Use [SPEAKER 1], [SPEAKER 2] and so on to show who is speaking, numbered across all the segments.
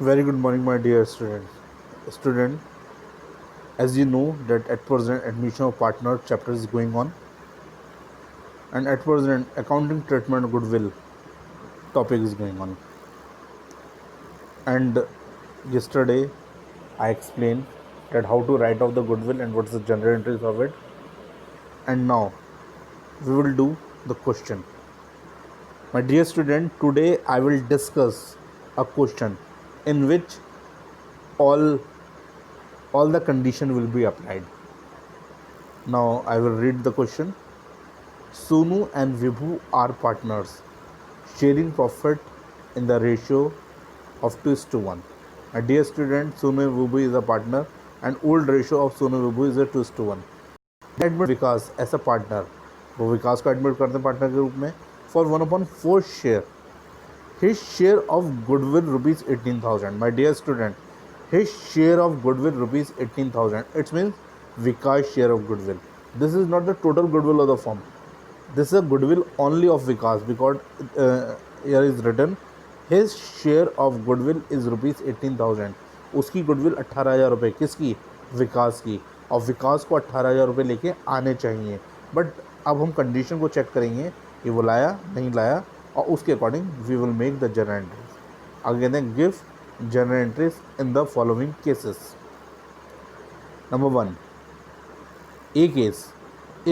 [SPEAKER 1] Very good morning, my dear student. Student, as you know that at present admission of partner chapter is going on, and at present accounting treatment goodwill topic is going on. And yesterday I explained that how to write off the goodwill and what's the general entries of it. And now we will do the question. My dear student, today I will discuss a question in which all the condition will be applied. Now I will read the question. Sonu and Vibhu are partners, sharing profit in the ratio of 2:1. My dear student, Sonu and Vibhu is a partner, and old ratio of Sonu and Vibhu is a 2:1. They admit Vikas as a partner. वो विकास को admit करते हैं partner के रूप में for 1/4 share. His share of goodwill rupees 18,000. My dear student, his share of goodwill rupees 18,000. It means Vikas share of goodwill. This is not the total goodwill of the firm. This is a goodwill only of Vikas because here is written his share of goodwill is rupees 18,000. उसकी goodwill 18,000 रुपये किसकी? विकास की. और विकास को 18,000 रुपये लेके आने चाहिए. बट अब हम कंडीशन को चेक करेंगे कि वो लाया नहीं लाया, और उसके according we will make the general entries. आगे कहते हैं give general entries in the following cases. Number 1, a case,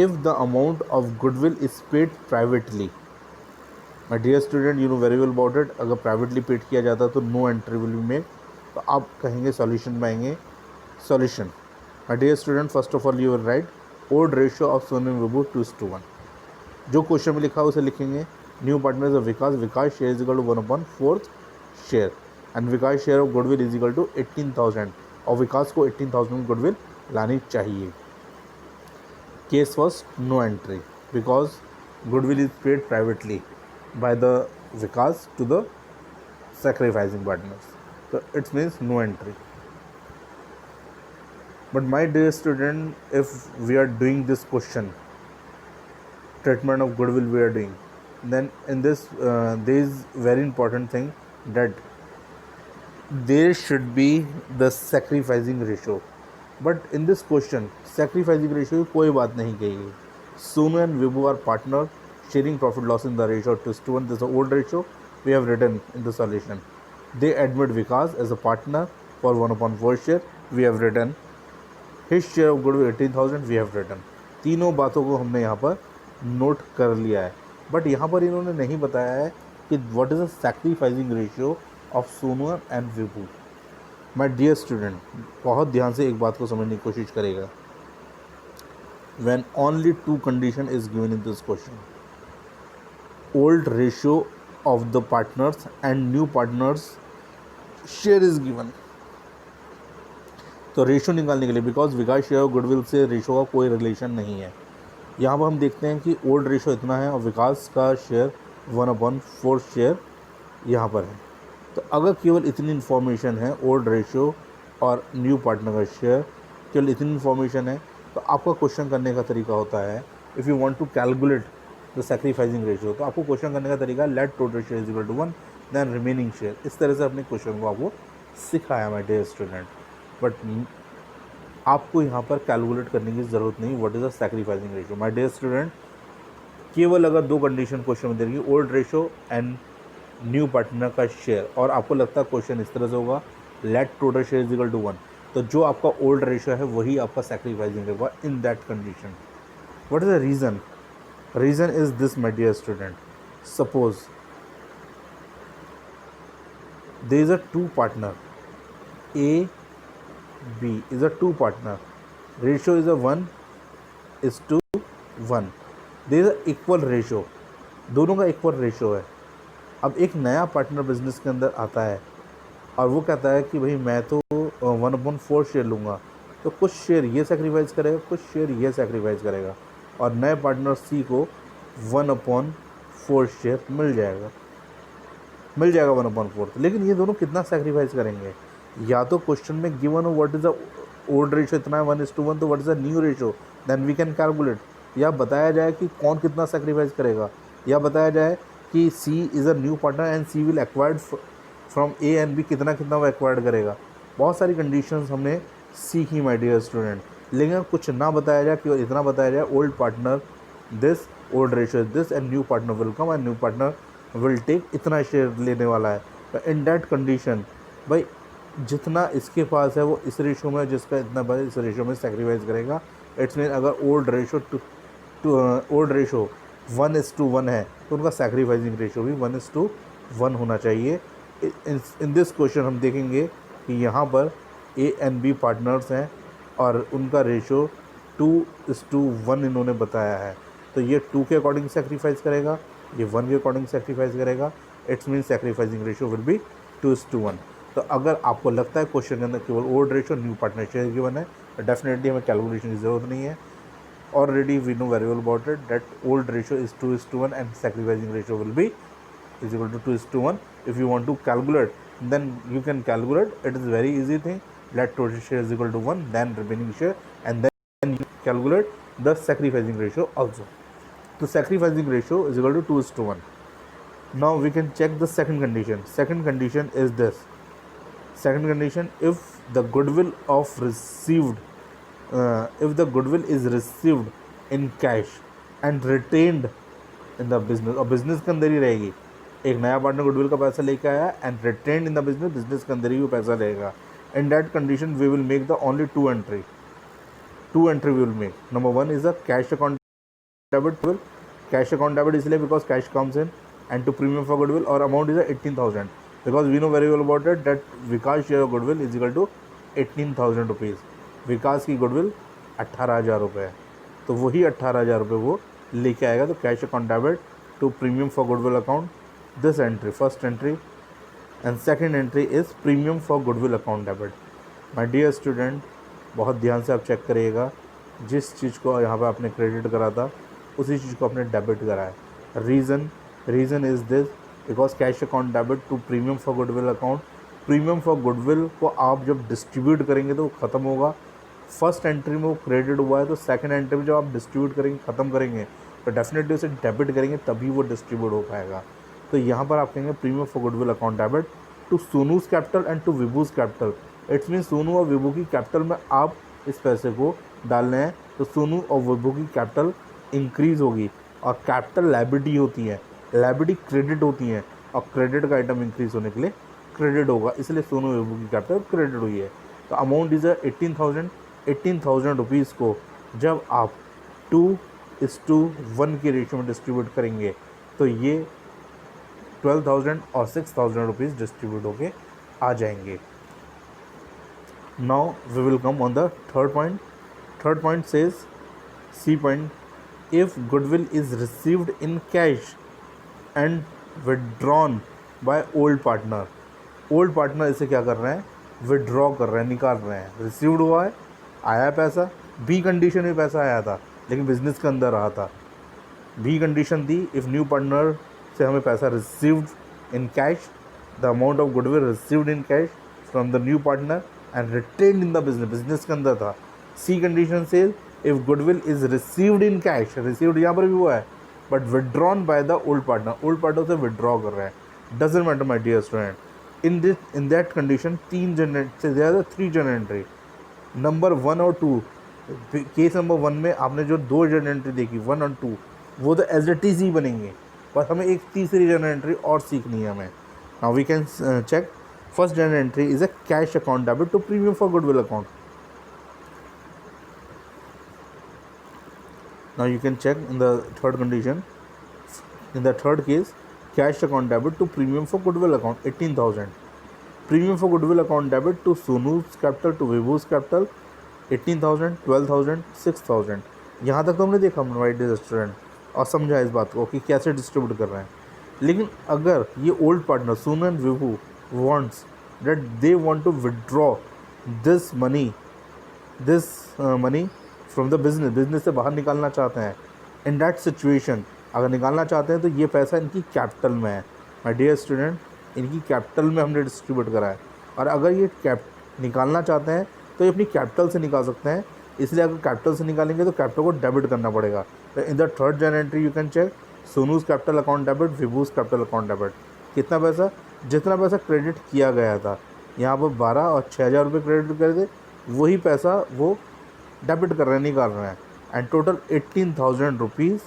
[SPEAKER 1] if the amount of goodwill is paid privately. My dear student, you know very well about it. अगर privately paid किया जाता तो no entry will be made. तो आप कहेंगे solution में आएंगे. Solution. My dear student, first of all you will write old ratio of Sonu and Vibhu 2:1. जो क्वेश्चन में लिखा है उसे लिखेंगे. New partners of Vikas, Vikas share is equal to 1/4 share, and Vikas share of goodwill is equal to 18,000, और विकास को 18,000 goodwill लानी चाहिए. Case first, no entry because goodwill is paid privately by the Vikas to the sacrificing partners. So it means no entry. But my dear student, if we are doing this question, treatment of goodwill we are doing, then in this there is very important thing that there should be the sacrificing ratio. But in this question sacrificing ratio की कोई बात नहीं कही गई. Sonu and Vibhu are partner sharing profit loss in the ratio 2:1. This old ratio we have written in the solution. They admit Vikas as a partner for 1/4 share. We have written his share of goodwill 18,000. We have written. तीनों बातों को हमने यहाँ पर note कर लिया है. But यहाँ पर इन्होंने नहीं बताया है कि what is the sacrificing ratio of Sonu and Vibhu. My dear student, बहुत ध्यान से एक बात को समझने की कोशिश करेगा. When only 2 condition is given in this question, old ratio of the partners and new partners share is given. तो रेशियो निकालने के लिए, बिकॉज विकास शेयर गुडविल से रेशियो का कोई रिलेशन नहीं है. यहाँ पर हम देखते हैं कि ओल्ड रेशियो इतना है और विकास का शेयर 1/4 शेयर यहाँ पर है. तो अगर केवल इतनी इन्फॉर्मेशन है, ओल्ड रेशियो और न्यू पार्टनर का शेयर, केवल इतनी इन्फॉर्मेशन है, तो आपका क्वेश्चन करने का तरीका होता है, if you want to calculate the sacrificing ratio, तो आपको क्वेश्चन करने का तरीका let total share is equal to 1 then remaining share. इस तरह से अपने क्वेश्चन को आपको सिखाया माय डियर स्टूडेंट. बट आपको यहाँ पर कैलकुलेट करने की ज़रूरत नहीं what is the sacrificing ratio. My dear student, केवल अगर 2 कंडीशन क्वेश्चन में देगी, old ratio and new partner का शेयर, और आपको लगता है क्वेश्चन इस तरह से होगा let total share is equal to 1, तो जो आपका ओल्ड रेशियो है वही आपका सैक्रिफाइसिंग होगा in that condition. What is the reason? Reason is this my dear student. Suppose there is a 2 partner, A B is a 2 partner, ratio is a 1:1. There is a equal ratio, दोनों का equal ratio है. अब एक नया partner business के अंदर आता है और वो कहता है कि भाई मैं तो 1/4 शेयर लूँगा, तो कुछ शेयर ये सेक्रीफाइस करेगा, कुछ शेयर ये सेक्रीफाइस करेगा, और नए पार्टनर सी को 1/4 शेयर मिल जाएगा 1/4. लेकिन ये दोनों कितना सेक्रीफाइस करेंगे? या तो क्वेश्चन में गिवन हो what is the old ratio इतना है 1:1, तो what is the new ratio, then we can calculate. या बताया जाए कि कौन कितना सेक्रीफाइस करेगा, या बताया जाए कि C is a new partner and C will acquired from A and B कितना कितना वो एक्वायर्ड करेगा। बहुत सारी कंडीशंस हमने सीखी माय डियर स्टूडेंट, लेकिन कुछ ना बताया जाए, केवल इतना बताया जाए old partner this, old ratio this and new partner will come and new partner will take इतना शेयर लेने वाला है। तो इन दैट कंडीशन भाई जितना इसके पास है वो इस रेशो में, जिसका इतना भाई इस रेशो में सेक्रीफाइस करेगा। इट्स मीन अगर ओल्ड रेशो 1:1 है तो उनका सेक्रीफाइसिंग रेशो भी 1:1 होना चाहिए। इन दिस क्वेश्चन हम देखेंगे कि यहाँ पर ए एंड बी पार्टनर्स हैं और उनका रेशो 2:1 इन्होंने बताया है। तो ये 2 के अकॉर्डिंग सेक्रीफाइस करेगा, ये 1 के अकॉर्डिंग सेक्रीफाइस करेगा। It's mean sacrificing ratio will be 2:1। तो अगर आपको लगता है क्वेश्चन के अंदर केवल old ratio new partner share given है, तो डेफिनेटली हमें कैलकुलेशन की ज़रूरत नहीं है। Already we know very well about it that old ratio is 2:1 and sacrificing ratio will be is equal to 2:1. If you want to calculate, then you can calculate. It is very easy thing. Let total share is equal to 1, then remaining share, and then you calculate the sacrificing ratio also. So sacrificing ratio is equal to 2:1. Now we can check the second condition. Second condition is this. Second condition, if the goodwill is received in cash and retained in the business, और business के अंदर ही रहेगी, एक नया partner goodwill का पैसा लेके आया and retained in the business, business के अंदर ही वो पैसा रहेगा। In that condition we will make the only two entry we will make. Number 1 is the cash account debit. Cash account debit इसलिए because cash comes in and to premium for goodwill, और amount is 18,000 because we know very well about it that Vikas share of goodwill is equal to 18,000 rupees. विकास की goodwill 18,000 रुपये है, तो वही 18,000 रुपये वो लेके आएगा। तो cash account debit to premium for goodwill account, this entry first entry, and second entry is premium for goodwill account debit. My dear student, बहुत ध्यान से आप चेक करिएगा, जिस चीज़ को यहाँ पर आपने क्रेडिट करा था उसी चीज़ को आपने डेबिट करा है। Reason is this because cash account debit to premium for goodwill account, premium for goodwill को आप जब डिस्ट्रीब्यूट करेंगे तो वो ख़त्म होगा। फर्स्ट एंट्री में वो क्रेडिट हुआ है, तो सेकंड एंट्री में जब आप डिस्ट्रीब्यूट करेंगे, ख़त्म करेंगे, तो डेफिनेटली उसे डेबिट करेंगे तभी वो डिस्ट्रीब्यूट हो पाएगा। तो यहाँ पर आप कहेंगे premium for goodwill account debit to Sonu's capital and to Vibhu's capital. It's mean Sonu और विभू की कैपिटल में आप इस पैसे को डालने हैं, तो सोनू और विभू की कैपिटल इंक्रीज़ होगी, और कैपिटल लायबिलिटी होती है, लायबिलिटी क्रेडिट होती है, और क्रेडिट का आइटम इंक्रीज़ होने के लिए क्रेडिट होगा, इसलिए सोनू विभू की कैपिटल क्रेडिट हुई है। तो अमाउंट इज़ 18,000 रुपीज़ को जब आप 2:1 के रेशियो में डिस्ट्रीब्यूट करेंगे तो ये 12,000 और 6,000 रुपीज़ डिस्ट्रीब्यूट होके आ जाएंगे। Now we will come on the third point. Third point says C point, if goodwill is received in cash and withdrawn by old partner. Old partner इसे क्या कर रहे हैं, विदड्रॉ कर रहे हैं, निकाल रहे हैं। रिसीव्ड हुआ है, आया पैसा, बी कंडीशन में पैसा आया था लेकिन बिजनेस के अंदर रहा था। बी कंडीशन थी, इफ़ न्यू पार्टनर से हमें पैसा received in cash, the amount of goodwill received in cash from the new partner and retained in the business, business के अंदर था। सी कंडीशन से if goodwill is received in cash, received यहाँ पर भी हुआ है but withdrawn by the old partner से विदड्रॉ कर रहे हैं। Doesn't matter my dear student, in that condition 3 general entry, number 1 और 2। केस नंबर 1 में आपने जो 2 जनरल एंट्री देखी 1 और 2, वो तो एज इट इज़ ही बनेंगे, बस हमें एक तीसरी जनरल एंट्री और सीखनी है हमें। Now we can check first general entry is a cash account debit to premium for goodwill account. Now you can check in the third condition, in the third case cash account debit to premium for goodwill account 18,000, premium for goodwill account debit to Sonu's capital to Vibhu's capital 18,000, 12,000, 6,000। यहाँ तक तो हमने देखा right student और समझा इस बात को कि कैसे डिस्ट्रीब्यूट कर रहे हैं। लेकिन अगर ये old partner Sonu and Vibhu wants that they want to withdraw this money from the business से बाहर निकालना चाहते हैं, इन दैट सिचुएशन अगर निकालना चाहते हैं तो ये पैसा इनकी कैपिटल में है। माय डियर स्टूडेंट, इनकी कैपिटल में हमने डिस्ट्रीब्यूट करा है, और अगर ये निकालना चाहते हैं तो ये अपनी कैपिटल से निकाल सकते हैं। इसलिए अगर कैपिटल से निकालेंगे तो कैपिटल को डेबिट करना पड़ेगा। तो in the third journal entry you can check Sonu's capital account debit, Vibhu's capital account debit. कितना पैसा जितना पैसा क्रेडिट किया गया था, यहाँ पर 12 और 6,000 रुपये क्रेडिट करे थे, वही पैसा वो डेबिट कर रहे हैं, निकाल रहे हैं। एंड टोटल 18,000 रुपीज़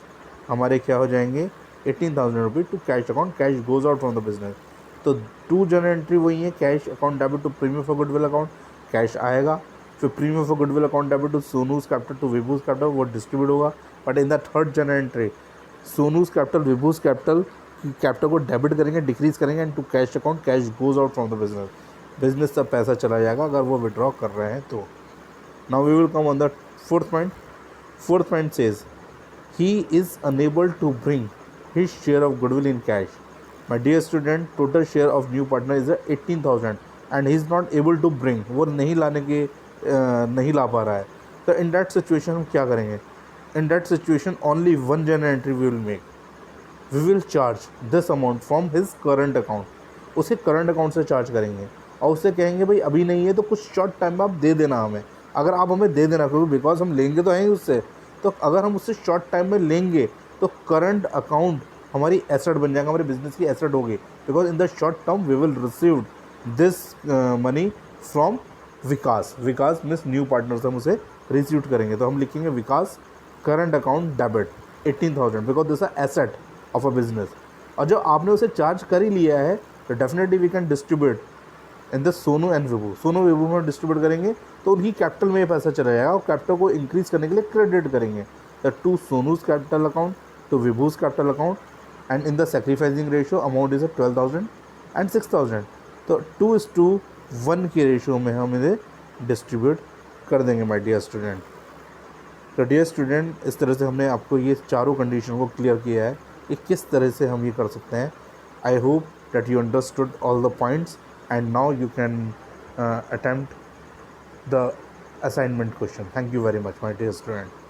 [SPEAKER 1] हमारे क्या हो जाएंगे, 18,000 rupees to cash account, cash goes out from the business. तो टू जनरल एंट्री वही है, cash account debit to premium for goodwill account, cash आएगा। फिर premium for goodwill account debit to Sonu's capital to Vibhu's capital, वो distribute होगा। But in the third journal entry Sonu's capital Vibhu's capital capital को debit करेंगे, decrease करेंगे, and to cash account, cash goes out from the business. Business तक पैसा चला जाएगा अगर वो विड्रॉ कर रहे हैं तो। Now we will come on the fourth point. Fourth point says he is unable to bring his share of goodwill in cash. My dear student, total share of new partner is 18,000 and he is not able to bring, वो नहीं लाने के नहीं ला पा रहा है. तो in that situation हम क्या करेंगे? In that situation only one general entry we will make. We will charge this amount from his current account. उसे करंट अकाउंट से चार्ज करेंगे और उससे कहेंगे भाई अभी नहीं है तो कुछ शॉर्ट टाइम में आप दे देना हमें. अगर आप हमें दे देना, क्योंकि बिकॉज हम लेंगे तो हैं उससे, तो अगर हम उससे शॉर्ट टाइम में लेंगे तो करंट अकाउंट हमारी एसेट बन जाएगा, हमारे बिजनेस की एसेट होगी. Because in the short term we will receive this money from Vikas. Vikas means new partner, हम उसे रिसीव करेंगे. तो हम लिखेंगे Vikas current account debit 18,000 because this asset of a business. और जो आपने उसे चार्ज कर ही लिया है तो definitely we can distribute in the Sonu and Vibhu. Sonu Vibhu में डिस्ट्रीब्यूट करेंगे तो उनकी कैपिटल में ये पैसा चला जाएगा और कैपिटल को इंक्रीज करने के लिए क्रेडिट करेंगे. The to Sonu's capital account to Vibhu's capital account and in the sacrificing ratio amount is 12,000 and 6,000. तो 2:1 के रेशियो में हम इन्हें डिस्ट्रीब्यूट कर देंगे माय डियर स्टूडेंट. तो डियर स्टूडेंट, इस तरह से हमने आपको ये चारों कंडीशन को क्लियर किया है कि किस तरह से हम ये कर सकते हैं. I hope that you understood all the points and now you can attempt the assignment question. Thank you very much, my dear student.